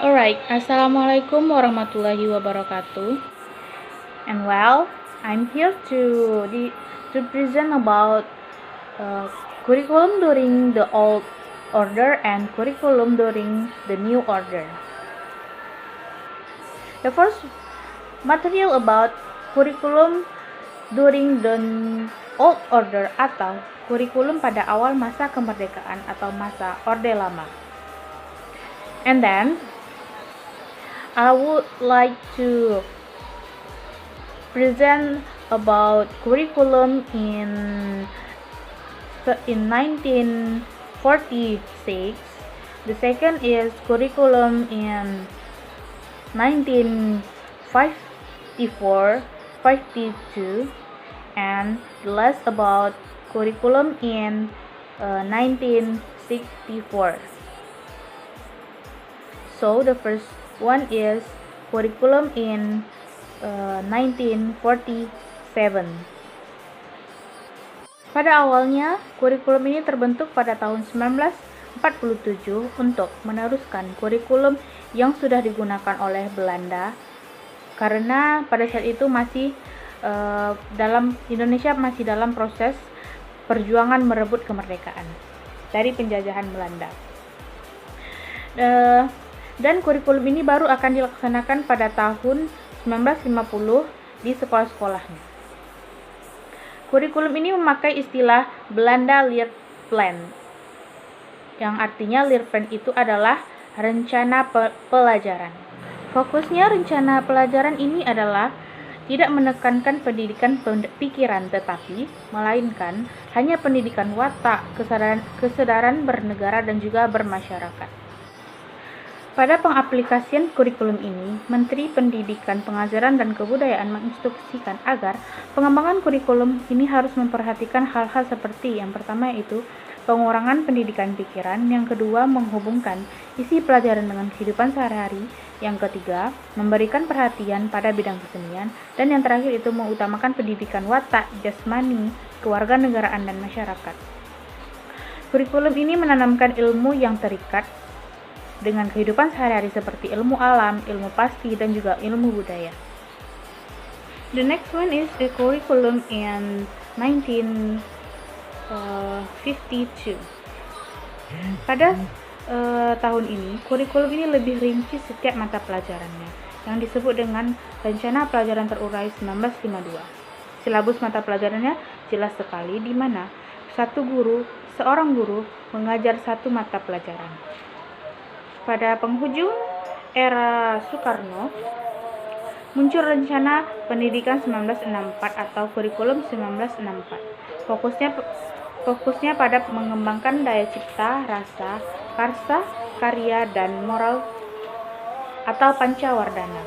Alright, Assalamualaikum warahmatullahi wabarakatuh. And I'm here to present about curriculum during the old order and curriculum during the new order. The first material about curriculum during the old order atau kurikulum pada awal masa kemerdekaan atau masa Orde Lama. And then I would like to present about curriculum in 1946. The second is curriculum in 1954, 52, and the last about curriculum in 1964. So the first one is curriculum in 1947. Pada awalnya, kurikulum ini terbentuk pada tahun 1947 untuk meneruskan kurikulum yang sudah digunakan oleh Belanda, karena pada saat itu Indonesia masih dalam proses perjuangan merebut kemerdekaan dari penjajahan Belanda. Dan kurikulum ini baru akan dilaksanakan pada tahun 1950 di sekolah-sekolahnya. Kurikulum ini memakai istilah Belanda Leerplan, yang artinya Leerplan itu adalah rencana pelajaran. Fokusnya rencana pelajaran ini adalah tidak menekankan pendidikan pikiran, tetapi melainkan hanya pendidikan watak, kesadaran bernegara dan juga bermasyarakat. Pada pengaplikasian kurikulum ini, Menteri Pendidikan, Pengajaran, dan Kebudayaan menginstruksikan agar pengembangan kurikulum ini harus memperhatikan hal-hal seperti yang pertama yaitu pengurangan pendidikan pikiran, yang kedua menghubungkan isi pelajaran dengan kehidupan sehari-hari, yang ketiga memberikan perhatian pada bidang kesenian, dan yang terakhir itu mengutamakan pendidikan watak, jasmani, kewarganegaraan, dan masyarakat. Kurikulum ini menanamkan ilmu yang terikat dengan kehidupan sehari-hari seperti ilmu alam, ilmu pasti, dan juga ilmu budaya. The next one is the curriculum in 1952. Pada tahun ini, kurikulum ini lebih rinci setiap mata pelajarannya, yang disebut dengan Rencana Pelajaran Terurai 1952. Silabus mata pelajarannya jelas sekali, di mana seorang guru mengajar satu mata pelajaran. Pada penghujung era Soekarno, muncul Rencana Pendidikan 1964 atau Kurikulum 1964. Fokusnya pada mengembangkan daya cipta, rasa, karsa, karya, dan moral atau pancawardhana.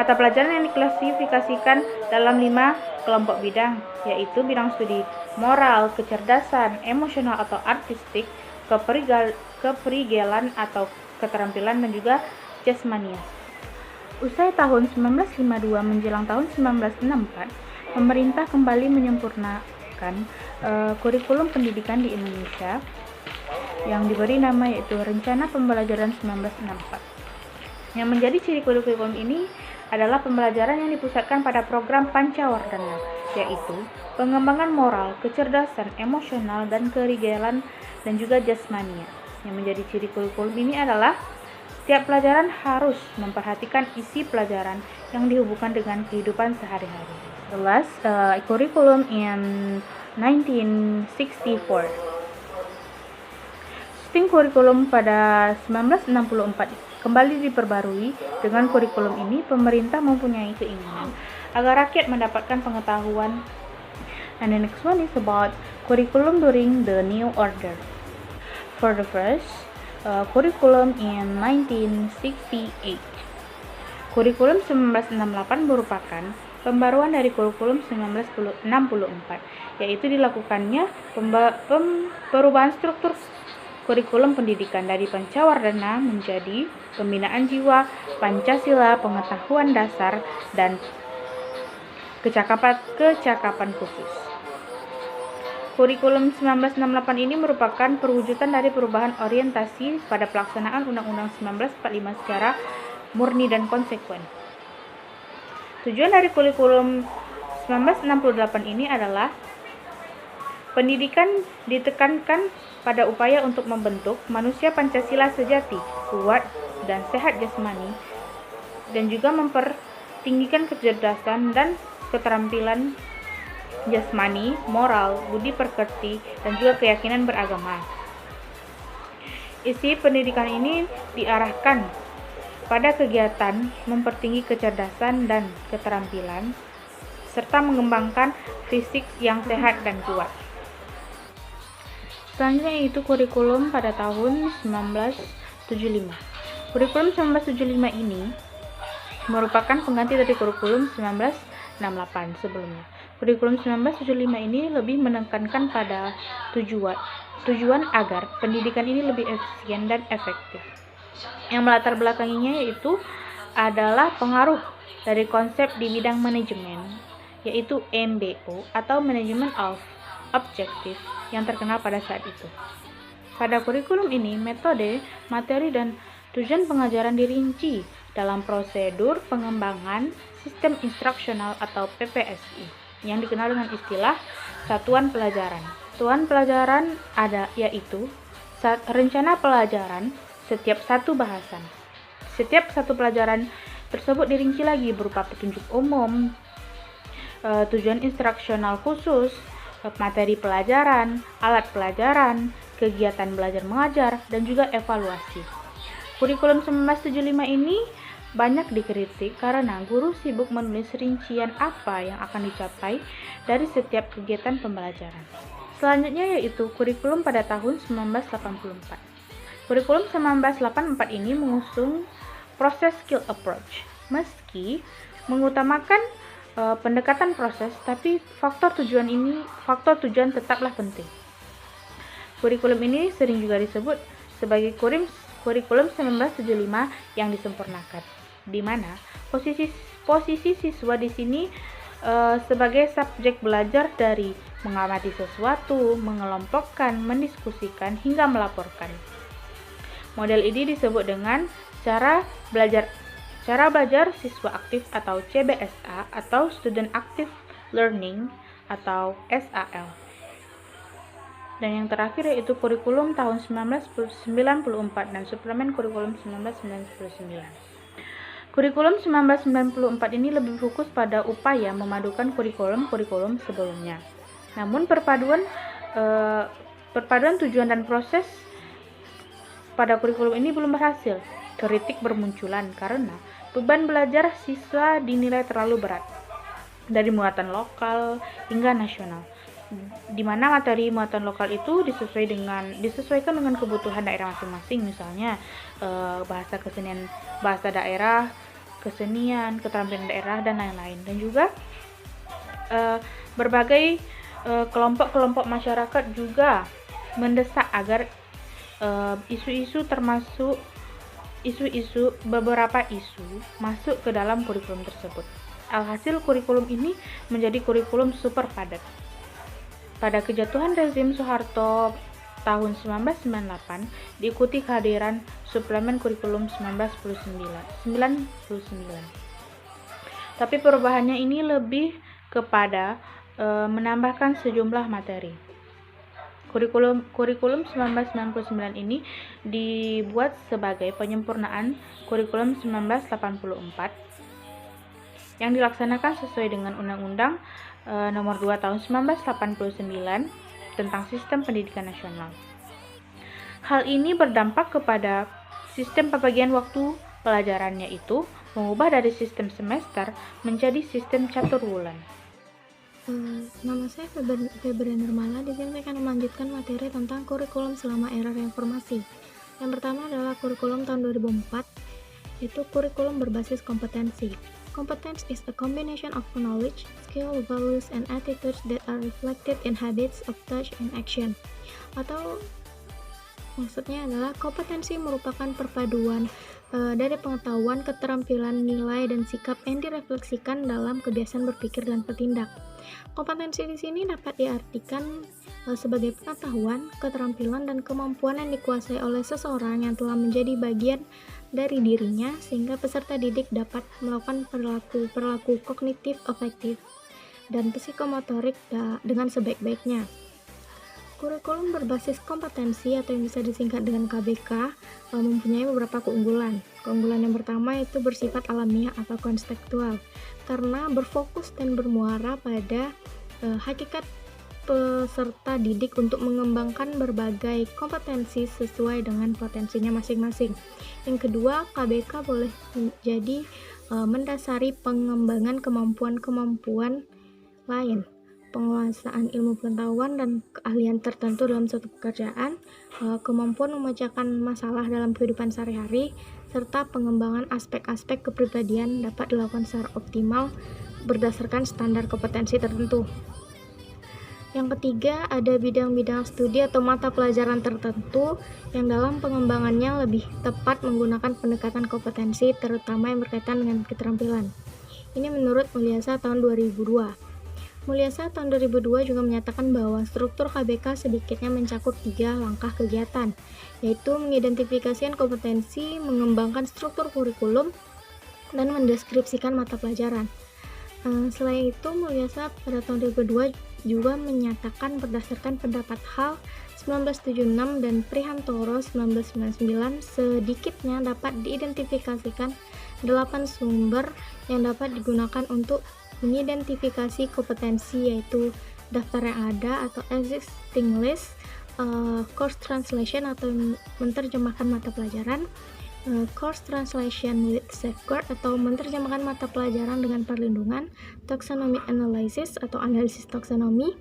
Mata pelajaran yang diklasifikasikan dalam 5 kelompok bidang, yaitu bidang studi moral, kecerdasan, emosional atau artistik, keperigelan atau keterampilan, dan juga jasmania. Usai tahun 1952 menjelang tahun 1964, pemerintah kembali menyempurnakan kurikulum pendidikan di Indonesia yang diberi nama yaitu Rencana Pembelajaran 1964. Yang menjadi ciri kurikulum ini adalah pembelajaran yang dipusatkan pada program pancawardhana, yaitu pengembangan moral, kecerdasan, emosional, dan keperigelan, dan juga jasmania. Yang menjadi ciri kurikulum ini adalah setiap pelajaran harus memperhatikan isi pelajaran yang dihubungkan dengan kehidupan sehari-hari. The last curriculum in 1964. Sistem kurikulum pada 1964 kembali diperbarui. Dengan kurikulum ini, pemerintah mempunyai keinginan agar rakyat mendapatkan pengetahuan. And the next one is about curriculum during the new order. For the first, curriculum in 1968. Kurikulum 1968 merupakan pembaruan dari kurikulum 1964, yaitu dilakukannya perubahan struktur kurikulum pendidikan dari pancawardhana menjadi pembinaan jiwa, Pancasila, pengetahuan dasar, dan kecakapan khusus. Kurikulum 1968 ini merupakan perwujudan dari perubahan orientasi pada pelaksanaan Undang-Undang 1945 secara murni dan konsekuen. Tujuan dari kurikulum 1968 ini adalah pendidikan ditekankan pada upaya untuk membentuk manusia Pancasila sejati, kuat dan sehat jasmani, dan juga mempertinggikan kecerdasan dan keterampilan jasmani, moral, budi pekerti, dan juga keyakinan beragama. Isi pendidikan ini diarahkan pada kegiatan mempertinggi kecerdasan dan keterampilan, serta mengembangkan fisik yang sehat dan kuat. Selanjutnya yaitu kurikulum pada tahun 1975. Kurikulum 1975 ini merupakan pengganti dari kurikulum 1968 sebelumnya. Kurikulum 1975 ini lebih menekankan pada tujuan agar pendidikan ini lebih efisien dan efektif. Yang melatar belakanginya yaitu adalah pengaruh dari konsep di bidang manajemen, yaitu MBO atau Management of Objective yang terkenal pada saat itu. Pada kurikulum ini, metode, materi, dan tujuan pengajaran dirinci dalam prosedur pengembangan sistem instruksional atau PPSI yang dikenal dengan istilah satuan pelajaran. Satuan pelajaran yaitu rencana pelajaran setiap satu bahasan. Setiap satu pelajaran tersebut dirinci lagi berupa petunjuk umum, tujuan instruksional khusus, materi pelajaran, alat pelajaran, kegiatan belajar mengajar, dan juga evaluasi. Kurikulum 1975 ini banyak dikritik karena guru sibuk menulis rincian apa yang akan dicapai dari setiap kegiatan pembelajaran. Selanjutnya yaitu kurikulum pada tahun 1984. Kurikulum 1984 ini mengusung proses skill approach. Meski mengutamakan pendekatan proses, tapi faktor tujuan tetaplah penting. Kurikulum ini sering juga disebut sebagai kurikulum 1975 yang disempurnakan, di mana posisi siswa di sini sebagai subjek belajar dari mengamati sesuatu, mengelompokkan, mendiskusikan, hingga melaporkan. Model ini disebut dengan cara belajar siswa aktif atau CBSA atau Student Active Learning atau SAL. Dan yang terakhir yaitu kurikulum tahun 1994 dan suplemen kurikulum 1999. Kurikulum 1994 ini lebih fokus pada upaya memadukan kurikulum sebelumnya. Namun perpaduan tujuan dan proses pada kurikulum ini belum berhasil. Kritik bermunculan karena beban belajar siswa dinilai terlalu berat, dari muatan lokal hingga nasional, di mana materi muatan lokal itu disesuaikan dengan kebutuhan daerah masing-masing, misalnya bahasa daerah, kesenian, keterampilan daerah, dan lain-lain. Dan juga berbagai kelompok-kelompok masyarakat juga mendesak agar beberapa isu masuk ke dalam kurikulum tersebut. Alhasil kurikulum ini menjadi kurikulum super padat. Pada kejatuhan rezim Soeharto tahun 1998 diikuti kehadiran suplemen kurikulum 1999. Tapi perubahannya ini lebih kepada menambahkan sejumlah materi. Kurikulum 1999 ini dibuat sebagai penyempurnaan kurikulum 1984 yang dilaksanakan sesuai dengan Undang-Undang Nomor 2 Tahun 1989 tentang Sistem Pendidikan Nasional. Hal ini berdampak kepada sistem pembagian waktu pelajaran, yaitu mengubah dari sistem semester menjadi sistem catur bulan. Nama saya Febri Nurmala. Di sini saya akan melanjutkan materi tentang kurikulum selama era reformasi. Yang pertama adalah kurikulum tahun 2004, yaitu kurikulum berbasis kompetensi. Competence is a combination of knowledge, skill, values, and attitudes that are reflected in habits of thought and action. Atau maksudnya adalah kompetensi merupakan perpaduan dari pengetahuan, keterampilan, nilai, dan sikap yang direfleksikan dalam kebiasaan berpikir dan bertindak. Kompetensi di sini dapat diartikan sebagai pengetahuan, keterampilan, dan kemampuan yang dikuasai oleh seseorang yang telah menjadi bagian dari dirinya, sehingga peserta didik dapat melakukan perilaku kognitif efektif dan psikomotorik dengan sebaik-baiknya. Kurikulum berbasis kompetensi atau yang bisa disingkat dengan KBK mempunyai beberapa keunggulan. Keunggulan yang pertama itu bersifat alamiah atau konstekstual, karena berfokus dan bermuara pada hakikat peserta didik untuk mengembangkan berbagai kompetensi sesuai dengan potensinya masing-masing. Yang kedua, KBK boleh menjadi mendasari pengembangan kemampuan-kemampuan lain, penguasaan ilmu pengetahuan dan keahlian tertentu dalam suatu pekerjaan, kemampuan memecahkan masalah dalam kehidupan sehari-hari, serta pengembangan aspek-aspek kepribadian dapat dilakukan secara optimal berdasarkan standar kompetensi tertentu. Yang ketiga, ada bidang-bidang studi atau mata pelajaran tertentu yang dalam pengembangannya lebih tepat menggunakan pendekatan kompetensi, terutama yang berkaitan dengan keterampilan. Ini menurut Mulyasa tahun 2002. Mulyasa tahun 2002 juga menyatakan bahwa struktur KBK sedikitnya mencakup 3 langkah kegiatan, yaitu mengidentifikasikan kompetensi, mengembangkan struktur kurikulum, dan mendeskripsikan mata pelajaran. Selain itu, Mulyasa pada tahun 2002 juga menyatakan berdasarkan pendapat Hall 1976 dan Prihantoro 1999, sedikitnya dapat diidentifikasikan 8 sumber yang dapat digunakan untuk mengidentifikasi kompetensi, yaitu daftar yang ada atau existing list, course translation atau menerjemahkan mata pelajaran, course translation with safeguard atau menerjemahkan mata pelajaran dengan perlindungan, taxonomy analysis atau analisis taksonomi,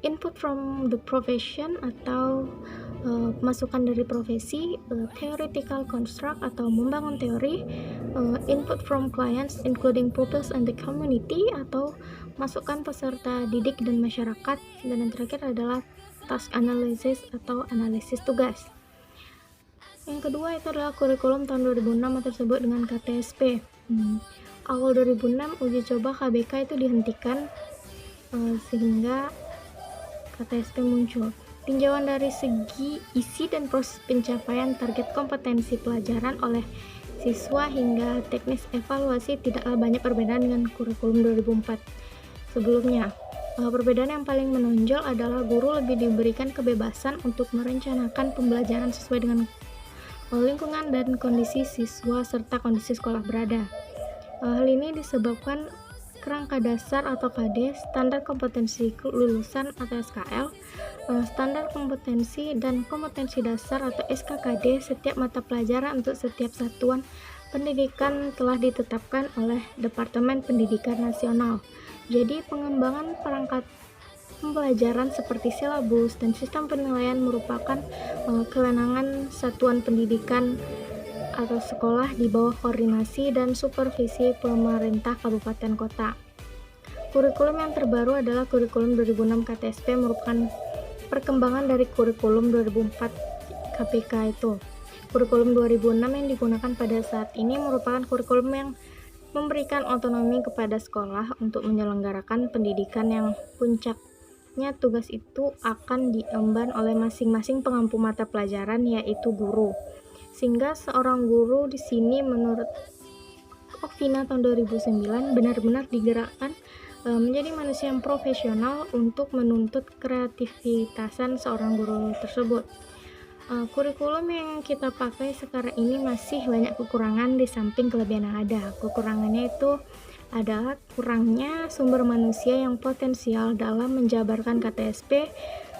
input from the profession atau masukan dari profesi, theoretical construct atau membangun teori, input from clients including pupils and the community atau masukan peserta didik dan masyarakat, dan yang terakhir adalah task analysis atau analisis tugas. Yang kedua itu adalah kurikulum tahun 2006 atau disebut dengan KTSP. Awal 2006 uji coba KBK itu dihentikan sehingga KTSP muncul. Tinjauan dari segi isi dan proses pencapaian target kompetensi pelajaran oleh siswa hingga teknis evaluasi tidaklah banyak perbedaan dengan kurikulum 2004 sebelumnya. Perbedaan yang paling menonjol adalah guru lebih diberikan kebebasan untuk merencanakan pembelajaran sesuai dengan lingkungan dan kondisi siswa serta kondisi sekolah berada. Hal ini disebabkan kerangka dasar atau KD, standar kompetensi lulusan atau SKL, standar kompetensi dan kompetensi dasar atau SKKD setiap mata pelajaran untuk setiap satuan pendidikan telah ditetapkan oleh Departemen Pendidikan Nasional. Jadi pengembangan perangkat pembelajaran seperti silabus dan sistem penilaian merupakan kewenangan satuan pendidikan atau sekolah di bawah koordinasi dan supervisi pemerintah kabupaten kota. Kurikulum yang terbaru adalah kurikulum 2006 KTSP, merupakan perkembangan dari kurikulum 2004 KPK itu. Kurikulum 2006 yang digunakan pada saat ini merupakan kurikulum yang memberikan otonomi kepada sekolah untuk menyelenggarakan pendidikan yang puncaknya tugas itu akan diemban oleh masing-masing pengampu mata pelajaran, yaitu guru. Sehingga seorang guru di sini menurut Okvina tahun 2009 benar-benar digerakkan menjadi manusia yang profesional untuk menuntut kreativitasan seorang guru tersebut. Kurikulum yang kita pakai sekarang ini masih banyak kekurangan di samping kelebihan yang ada. Kekurangannya itu adalah kurangnya sumber manusia yang potensial dalam menjabarkan KTSP.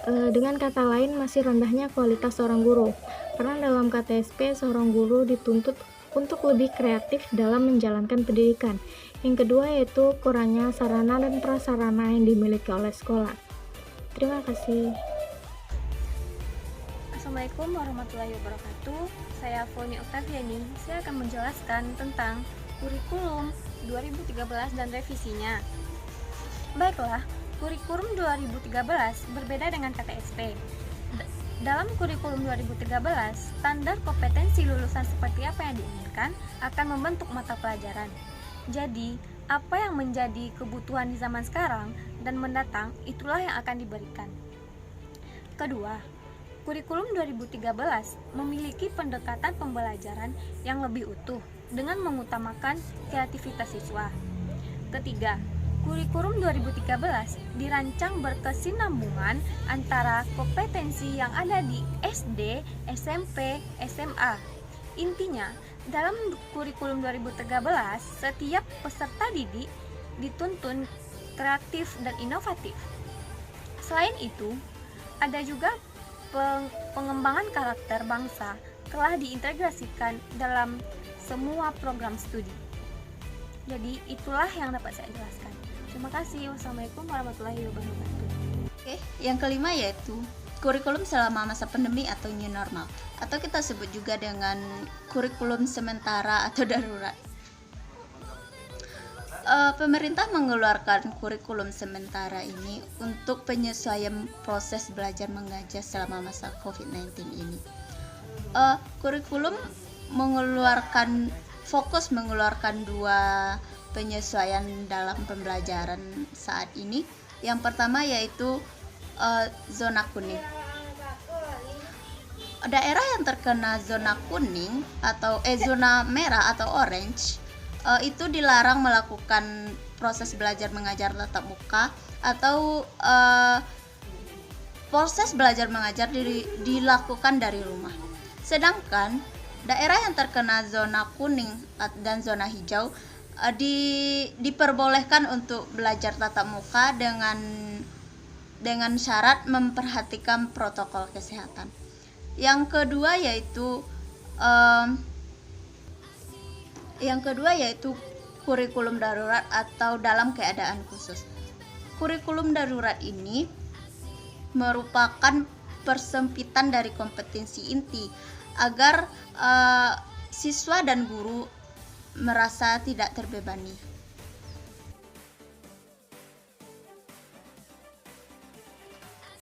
Dengan kata lain, masih rendahnya kualitas seorang guru. Karena dalam KTSP, seorang guru dituntut untuk lebih kreatif dalam menjalankan pendidikan. Yang kedua yaitu kurangnya sarana dan prasarana yang dimiliki oleh sekolah. Terima kasih. Assalamualaikum warahmatullahi wabarakatuh. Saya Foni Oktaviani. Saya akan menjelaskan tentang kurikulum 2013 dan revisinya. Baiklah, kurikulum 2013 berbeda dengan KTSP. Dalam kurikulum 2013, standar kompetensi lulusan seperti apa yang diinginkan akan membentuk mata pelajaran. Jadi, apa yang menjadi kebutuhan di zaman sekarang dan mendatang, itulah yang akan diberikan. Kedua, kurikulum 2013 memiliki pendekatan pembelajaran yang lebih utuh dengan mengutamakan kreativitas siswa. Ketiga, kurikulum 2013 dirancang berkesinambungan antara kompetensi yang ada di SD, SMP, SMA. Intinya, dalam kurikulum 2013, setiap peserta didik dituntun kreatif dan inovatif. Selain itu, ada juga pengembangan karakter bangsa telah diintegrasikan dalam semua program studi. Jadi, itulah yang dapat saya jelaskan. Terima kasih. Wassalamualaikum warahmatullahi wabarakatuh. Oke, yang kelima yaitu kurikulum selama masa pandemi atau new normal, atau kita sebut juga dengan kurikulum sementara atau darurat. Pemerintah mengeluarkan kurikulum sementara ini untuk penyesuaian proses belajar mengajar selama masa COVID-19 ini. Kurikulum fokus mengeluarkan dua penyesuaian dalam pembelajaran saat ini. Yang pertama yaitu zona kuning. Daerah yang terkena zona kuning atau zona merah atau orange itu dilarang melakukan proses belajar mengajar tatap muka atau proses belajar mengajar dilakukan dari rumah. Sedangkan daerah yang terkena zona kuning dan zona hijau diperbolehkan untuk belajar tatap muka dengan syarat memperhatikan protokol kesehatan. Yang kedua yaitu kurikulum darurat atau dalam keadaan khusus. Kurikulum darurat ini merupakan persempitan dari kompetensi inti agar siswa dan guru merasa tidak terbebani.